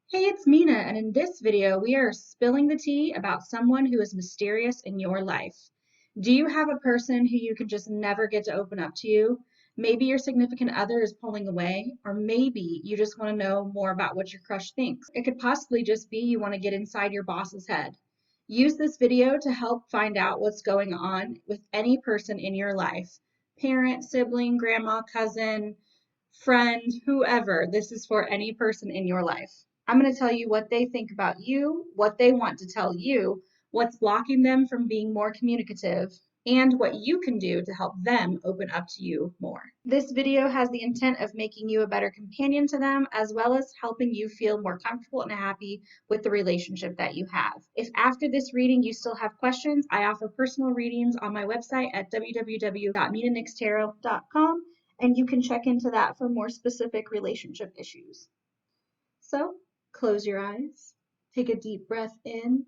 Hey, it's Mina, and in this video, we are spilling the tea about someone who is mysterious in your life. Do you have a person who you can just never get to open up to you? Maybe your significant other is pulling away, or maybe you just want to know more about what your crush thinks. It could possibly just be you want to get inside your boss's head. Use this video to help find out what's going on with any person in your life. Parent, sibling, grandma, cousin, friend, whoever. This is for any person in your life. I'm going to tell you what they think about you, what they want to tell you, what's blocking them from being more communicative, and what you can do to help them open up to you more. This video has the intent of making you a better companion to them, as well as helping you feel more comfortable and happy with the relationship that you have. If after this reading you still have questions, I offer personal readings on my website at www.minanixtarot.com, and you can check into that for more specific relationship issues. So, close your eyes, take a deep breath in,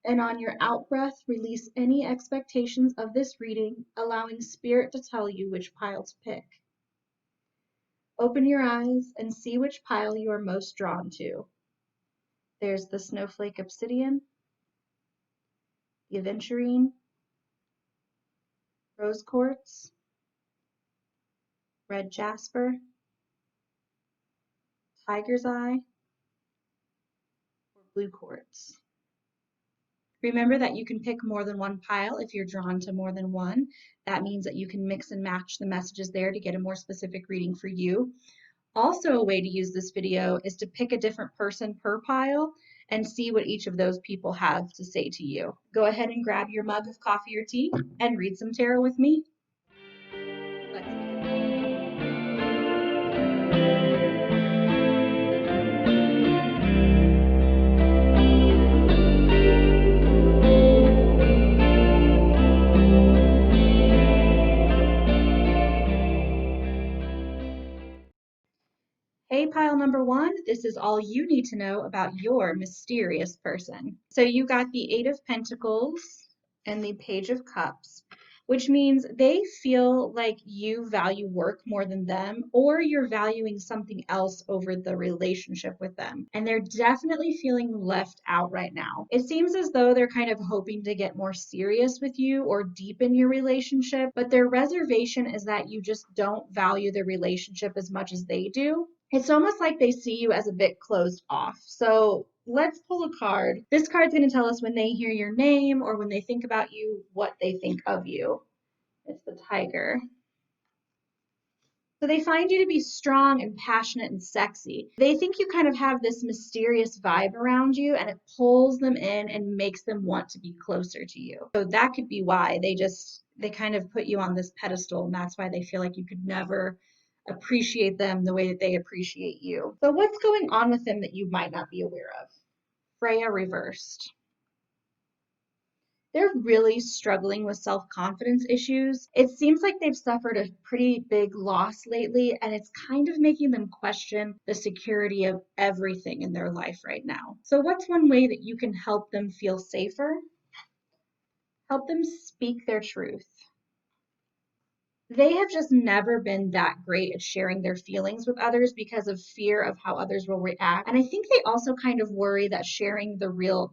and on your out breath, release any expectations of this reading, allowing Spirit to tell you which pile to pick. Open your eyes and see which pile you are most drawn to. There's the Snowflake Obsidian, the Aventurine, Rose Quartz, Red Jasper, Tiger's Eye, or Blue Quartz. Remember that you can pick more than one pile if you're drawn to more than one. That means that you can mix and match the messages there to get a more specific reading for you. Also, a way to use this video is to pick a different person per pile and see what each of those people have to say to you. Go ahead and grab your mug of coffee or tea and read some tarot with me. Let's begin. Hey, pile number one, this is all you need to know about your mysterious person. So you got the Eight of Pentacles and the Page of Cups, which means they feel like you value work more than them, or you're valuing something else over the relationship with them. And they're definitely feeling left out right now. It seems as though they're kind of hoping to get more serious with you or deepen your relationship, but their reservation is that you just don't value the relationship as much as they do. It's almost like they see you as a bit closed off. So let's pull a card. This card's going to tell us when they hear your name or when they think about you, what they think of you. It's the Tiger. So they find you to be strong and passionate and sexy. They think you kind of have this mysterious vibe around you, and it pulls them in and makes them want to be closer to you. So that could be why they kind of put you on this pedestal, and that's why they feel like you could never appreciate them the way that they appreciate you. So what's going on with them that you might not be aware of? Freya reversed. They're really struggling with self-confidence issues. It seems like they've suffered a pretty big loss lately, and it's kind of making them question the security of everything in their life right now. So what's one way that you can help them feel safer? Help them speak their truth. They have just never been that great at sharing their feelings with others because of fear of how others will react. And I think they also kind of worry that sharing their real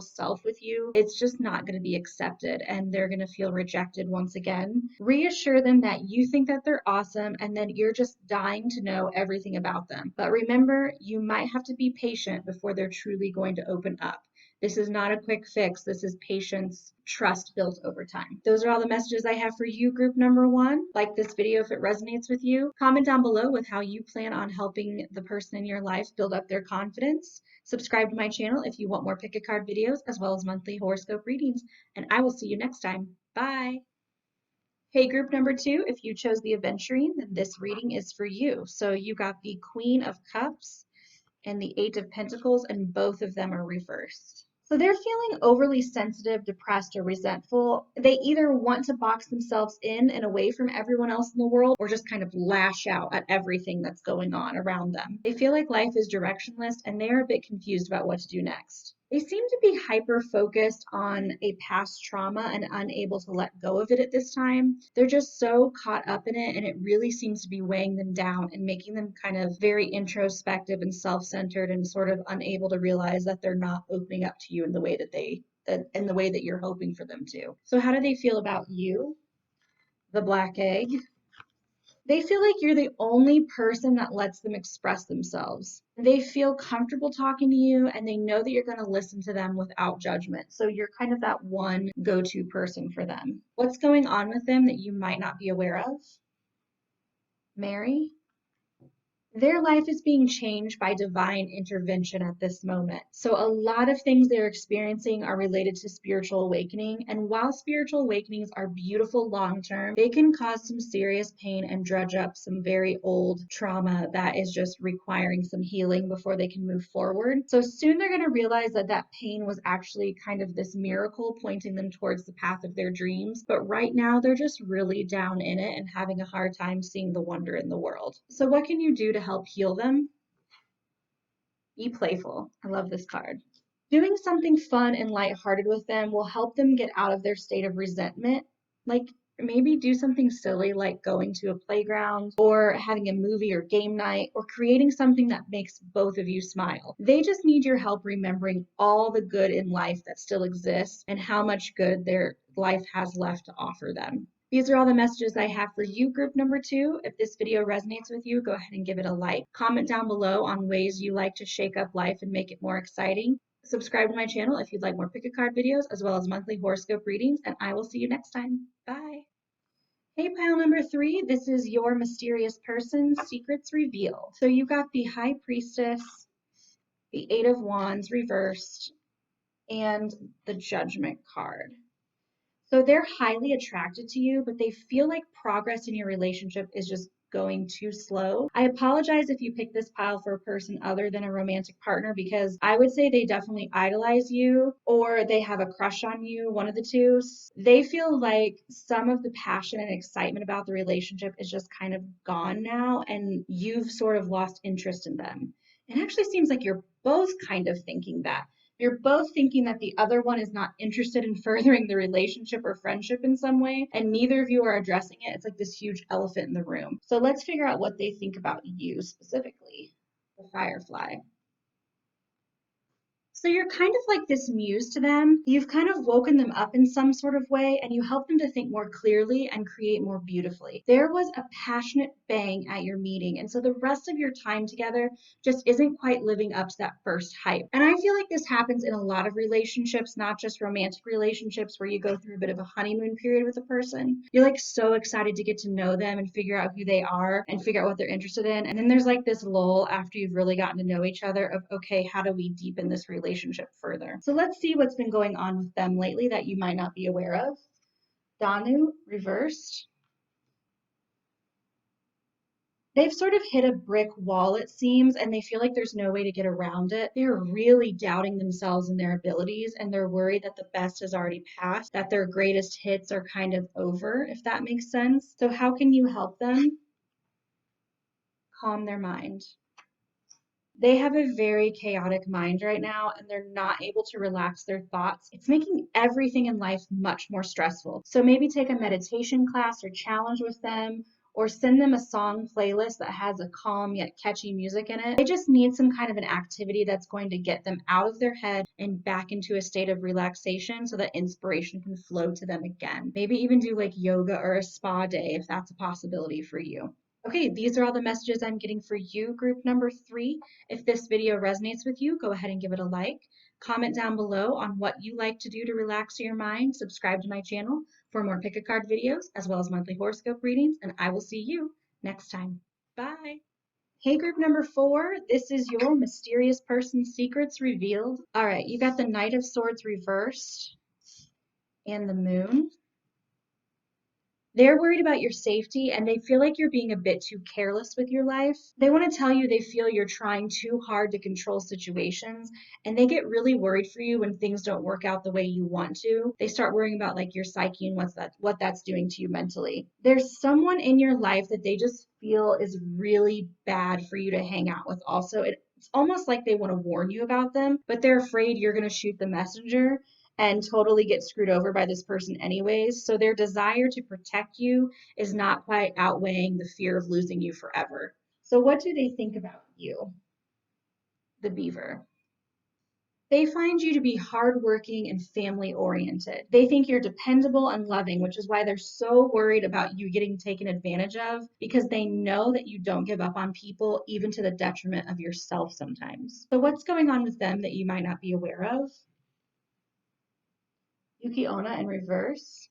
self with you, it's just not going to be accepted and they're going to feel rejected once again. Reassure them that you think that they're awesome and then you're just dying to know everything about them. But remember, you might have to be patient before they're truly going to open up. This is not a quick fix. This is patience, trust built over time. Those are all the messages I have for you, group number one. Like this video if it resonates with you. Comment down below with how you plan on helping the person in your life build up their confidence. Subscribe to my channel if you want more pick a card videos as well as monthly horoscope readings. And I will see you next time. Bye. Hey, group number two, if you chose the Aventurine, then this reading is for you. So you got the Queen of Cups and the Eight of Pentacles, and both of them are reversed. So they're feeling overly sensitive, depressed, or resentful. They either want to box themselves in and away from everyone else in the world, or just kind of lash out at everything that's going on around them. They feel like life is directionless, and they are a bit confused about what to do next. They seem to be hyper focused on a past trauma and unable to let go of it at this time. They're just so caught up in it, and it really seems to be weighing them down and making them kind of very introspective and self-centered and sort of unable to realize that they're not opening up to you in the way that in the way that you're hoping for them to. So how do they feel about you? The black egg. They feel like you're the only person that lets them express themselves. They feel comfortable talking to you and they know that you're going to listen to them without judgment. So you're kind of that one go-to person for them. What's going on with them that you might not be aware of? Mary? Their life is being changed by divine intervention at this moment. So, a lot of things they're experiencing are related to spiritual awakening. And while spiritual awakenings are beautiful long term, they can cause some serious pain and dredge up some very old trauma that is just requiring some healing before they can move forward. So, soon they're going to realize that that pain was actually kind of this miracle pointing them towards the path of their dreams. But right now, they're just really down in it and having a hard time seeing the wonder in the world. So, what can you do to help heal them? Be playful. I love this card. Doing something fun and lighthearted with them will help them get out of their state of resentment. Like maybe do something silly like going to a playground or having a movie or game night or creating something that makes both of you smile. They just need your help remembering all the good in life that still exists and how much good their life has left to offer them. These are all the messages I have for you, group number 2. If this video resonates with you, go ahead and give it a like. Comment down below on ways you like to shake up life and make it more exciting. Subscribe to my channel if you'd like more pick-a-card videos as well as monthly horoscope readings, and I will see you next time. Bye. Hey, pile number 3, this is your mysterious person, secrets revealed. So you got the High Priestess, the Eight of Wands reversed, and the Judgment card. So they're highly attracted to you, but they feel like progress in your relationship is just going too slow. I apologize if you picked this pile for a person other than a romantic partner, because I would say they definitely idolize you or they have a crush on you, one of the two. They feel like some of the passion and excitement about the relationship is just kind of gone now, and you've sort of lost interest in them. It actually seems like you're both kind of thinking that. You're both thinking that the other one is not interested in furthering the relationship or friendship in some way, and neither of you are addressing it. It's like this huge elephant in the room. So let's figure out what they think about you specifically. The Firefly. So you're kind of like this muse to them. You've kind of woken them up in some sort of way, and you help them to think more clearly and create more beautifully. There was a passionate bang at your meeting, and so the rest of your time together just isn't quite living up to that first hype. And I feel like this happens in a lot of relationships, not just romantic relationships where you go through a bit of a honeymoon period with a person. You're like so excited to get to know them and figure out who they are and figure out what they're interested in. And then there's like this lull after you've really gotten to know each other of, okay, how do we deepen this relationship further? So let's see what's been going on with them lately that you might not be aware of. Danu reversed. They've sort of hit a brick wall, it seems, and they feel like there's no way to get around it. They're really doubting themselves and their abilities, and they're worried that the best has already passed, that their greatest hits are kind of over, if that makes sense. So how can you help them? Calm their mind. They have a very chaotic mind right now, and they're not able to relax their thoughts. It's making everything in life much more stressful. So maybe take a meditation class or challenge with them, or send them a song playlist that has a calm yet catchy music in it. They just need some kind of an activity that's going to get them out of their head and back into a state of relaxation so that inspiration can flow to them again. Maybe even do like yoga or a spa day if that's a possibility for you. Okay, these are all the messages I'm getting for you, group number 3. If this video resonates with you, go ahead and give it a like. Comment down below on what you like to do to relax your mind. Subscribe to my channel for more pick-a-card videos, as well as monthly horoscope readings, and I will see you next time. Bye! Hey, group number 4, this is your mysterious person secrets revealed. All right, you got the Knight of Swords reversed and the Moon. They're worried about your safety and they feel like you're being a bit too careless with your life. They want to tell you they feel you're trying too hard to control situations, and they get really worried for you when things don't work out the way you want to. They start worrying about like your psyche and what that's doing to you mentally. There's someone in your life that they just feel is really bad for you to hang out with also. It It's almost like they want to warn you about them, but they're afraid you're going to shoot the messenger and totally get screwed over by this person anyways. So their desire to protect you is not quite outweighing the fear of losing you forever. So what do they think about you, the beaver? They find you to be hardworking and family oriented. They think you're dependable and loving, which is why they're so worried about you getting taken advantage of, because they know that you don't give up on people, even to the detriment of yourself sometimes. So what's going on with them that you might not be aware of? Yuki Onna in reverse.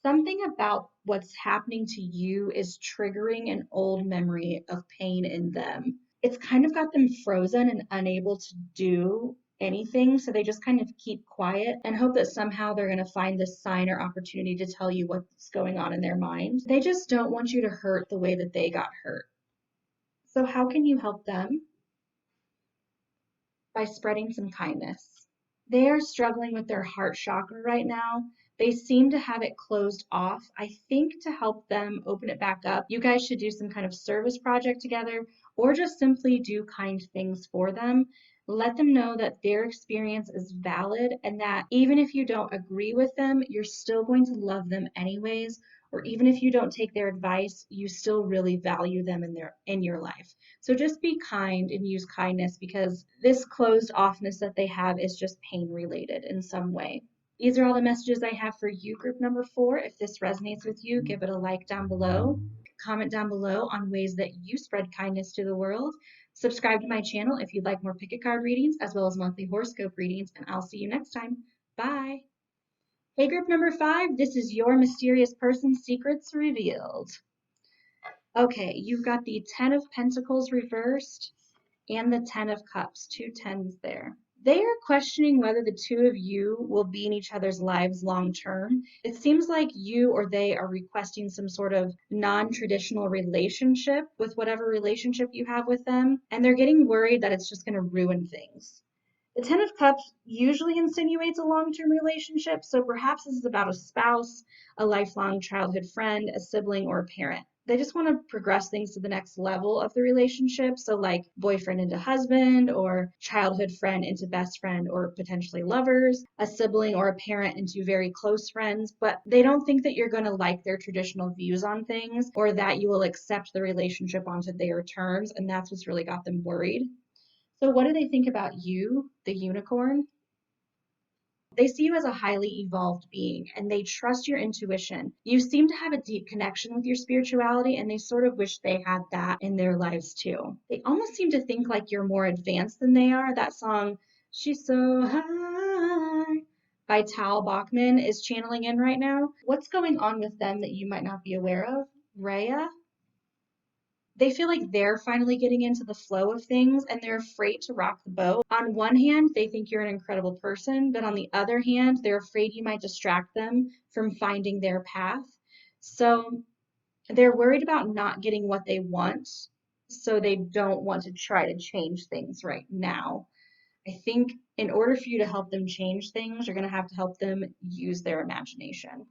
Something about what's happening to you is triggering an old memory of pain in them. It's kind of got them frozen and unable to do anything. So they just kind of keep quiet and hope that somehow they're going to find this sign or opportunity to tell you what's going on in their mind. They just don't want you to hurt the way that they got hurt. So how can you help them? By spreading some kindness. They are struggling with their heart chakra right now. They seem to have it closed off. I think to help them open it back up, you guys should do some kind of service project together or just simply do kind things for them. Let them know that their experience is valid and that even if you don't agree with them, you're still going to love them anyways. Or even if you don't take their advice, you still really value them in your life. So just be kind and use kindness, because this closed offness that they have is just pain related in some way. These are all the messages I have for you, group number 4. If this resonates with you, give it a like down below. Comment down below on ways that you spread kindness to the world. Subscribe to my channel if you'd like more picket card readings as well as monthly horoscope readings, and I'll see you next time. Bye. Hey, group number 5, this is your mysterious person's secrets revealed. Okay, you've got the 10 of Pentacles reversed and the 10 of Cups, 2 10s there. They are questioning whether the two of you will be in each other's lives long term. It seems like you or they are requesting some sort of non-traditional relationship with whatever relationship you have with them, and they're getting worried that it's just going to ruin things. The 10 of Cups usually insinuates a long-term relationship, so perhaps this is about a spouse, a lifelong childhood friend, a sibling, or a parent. They just want to progress things to the next level of the relationship, so like boyfriend into husband, or childhood friend into best friend, or potentially lovers, a sibling or a parent into very close friends, but they don't think that you're going to like their traditional views on things, or that you will accept the relationship onto their terms, and that's what's really got them worried. So what do they think about you, the unicorn? They see you as a highly evolved being and they trust your intuition. You seem to have a deep connection with your spirituality and they sort of wish they had that in their lives too. They almost seem to think like you're more advanced than they are. That song, She's So High, by Tal Bachman is channeling in right now. What's going on with them that you might not be aware of? Rhea? They feel like they're finally getting into the flow of things and they're afraid to rock the boat. On one hand, they think you're an incredible person, but on the other hand, they're afraid you might distract them from finding their path. So they're worried about not getting what they want, so they don't want to try to change things right now. I think in order for you to help them change things, you're going to have to help them use their imagination.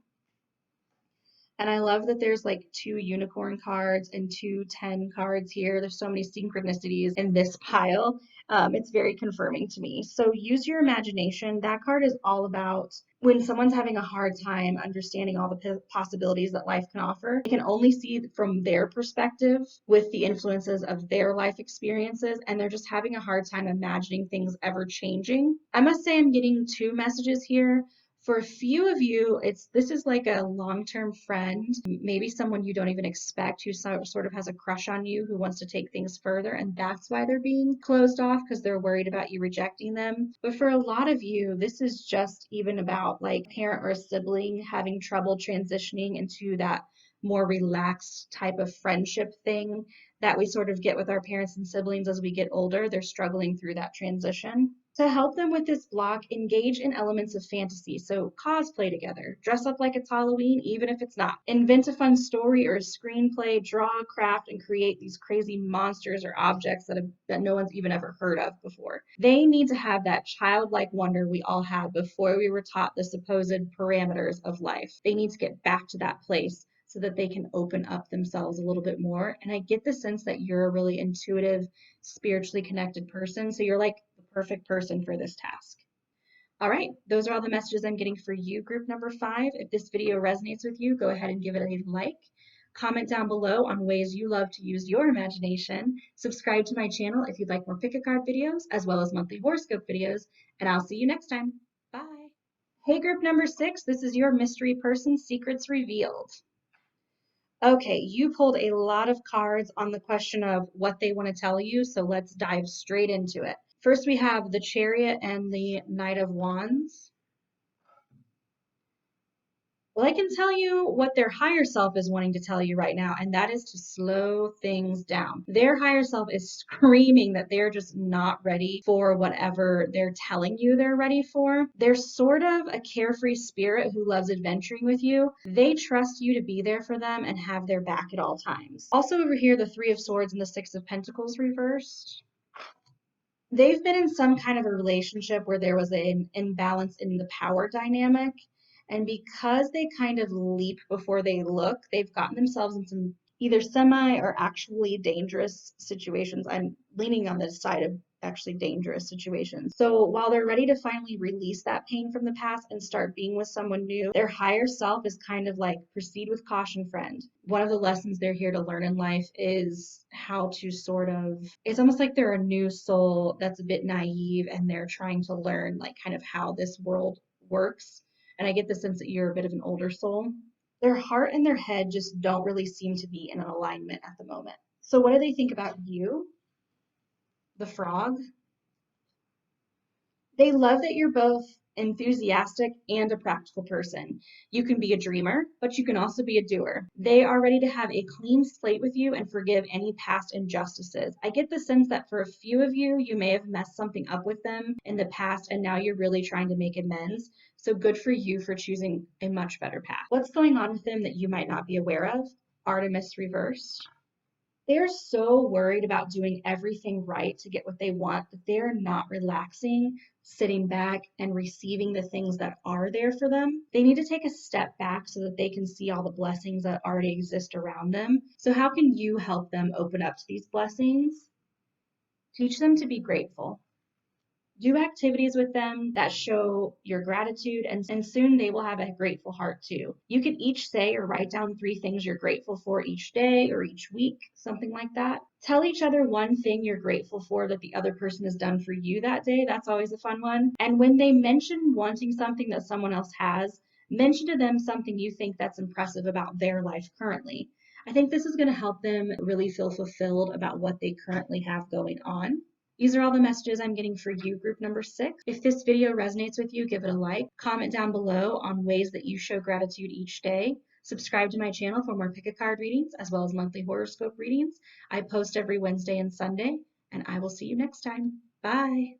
And I love that there's like 2 unicorn cards and 2 10 cards here. There's so many synchronicities in this pile. It's very confirming to me. So use your imagination. That card is all about when someone's having a hard time understanding all the possibilities that life can offer. They can only see from their perspective with the influences of their life experiences, and they're just having a hard time imagining things ever changing. I must say I'm getting 2 messages here. For a few of you, this is like a long-term friend, maybe someone you don't even expect who sort of has a crush on you, who wants to take things further, and that's why they're being closed off, because they're worried about you rejecting them. But for a lot of you, this is just even about like a parent or a sibling having trouble transitioning into that more relaxed type of friendship thing that we sort of get with our parents and siblings as we get older. They're struggling through that transition. To help them with this block, engage in elements of fantasy. So cosplay together, dress up like it's Halloween, even if it's not. Invent a fun story or a screenplay, draw, craft, and create these crazy monsters or objects that no one's even ever heard of before. They need to have that childlike wonder we all had before we were taught the supposed parameters of life. They need to get back to that place so that they can open up themselves a little bit more. And I get the sense that you're a really intuitive, spiritually connected person. So you're like the perfect person for this task. All right, those are all the messages I'm getting for you, group number 5. If this video resonates with you, go ahead and give it a like. Comment down below on ways you love to use your imagination. Subscribe to my channel if you'd like more pick-a-card videos, as well as monthly horoscope videos, and I'll see you next time. Bye. Hey, group number 6, this is your mystery person secrets revealed. Okay, you pulled a lot of cards on the question of what they want to tell you, so let's dive straight into it. First, we have the Chariot and the Knight of Wands. Well, I can tell you what their higher self is wanting to tell you right now, and that is to slow things down. Their higher self is screaming that they're just not ready for whatever they're telling you they're ready for. They're sort of a carefree spirit who loves adventuring with you. They trust you to be there for them and have their back at all times. Also over here, the Three of Swords and the Six of Pentacles reversed. They've been in some kind of a relationship where there was an imbalance in the power dynamic. And because they kind of leap before they look, they've gotten themselves in some either semi or actually dangerous situations. I'm leaning on the side of actually dangerous situations. So while they're ready to finally release that pain from the past and start being with someone new, their higher self is kind of like, proceed with caution, friend. One of the lessons they're here to learn in life is how to sort of, it's almost like they're a new soul that's a bit naive and they're trying to learn like kind of how this world works. And I get the sense that you're a bit of an older soul. Their heart and their head just don't really seem to be in an alignment at the moment. So what do they think about you? The Frog. They love that you're both enthusiastic and a practical person. You can be a dreamer, but you can also be a doer. They are ready to have a clean slate with you and forgive any past injustices. I get the sense that for a few of you, you may have messed something up with them in the past and now you're really trying to make amends. So good for you for choosing a much better path. What's going on with them that you might not be aware of? Artemis reversed. They're so worried about doing everything right to get what they want that they're not relaxing, sitting back, and receiving the things that are there for them. They need to take a step back so that they can see all the blessings that already exist around them. So how can you help them open up to these blessings? Teach them to be grateful. Do activities with them that show your gratitude, and soon they will have a grateful heart too. You can each say or write down 3 things you're grateful for each day or each week, something like that. Tell each other one thing you're grateful for that the other person has done for you that day. That's always a fun one. And when they mention wanting something that someone else has, mention to them something you think that's impressive about their life currently. I think this is going to help them really feel fulfilled about what they currently have going on. These are all the messages I'm getting for you, group number 6. If this video resonates with you, give it a like. Comment down below on ways that you show gratitude each day. Subscribe to my channel for more pick-a-card readings, as well as monthly horoscope readings. I post every Wednesday and Sunday, and I will see you next time. Bye.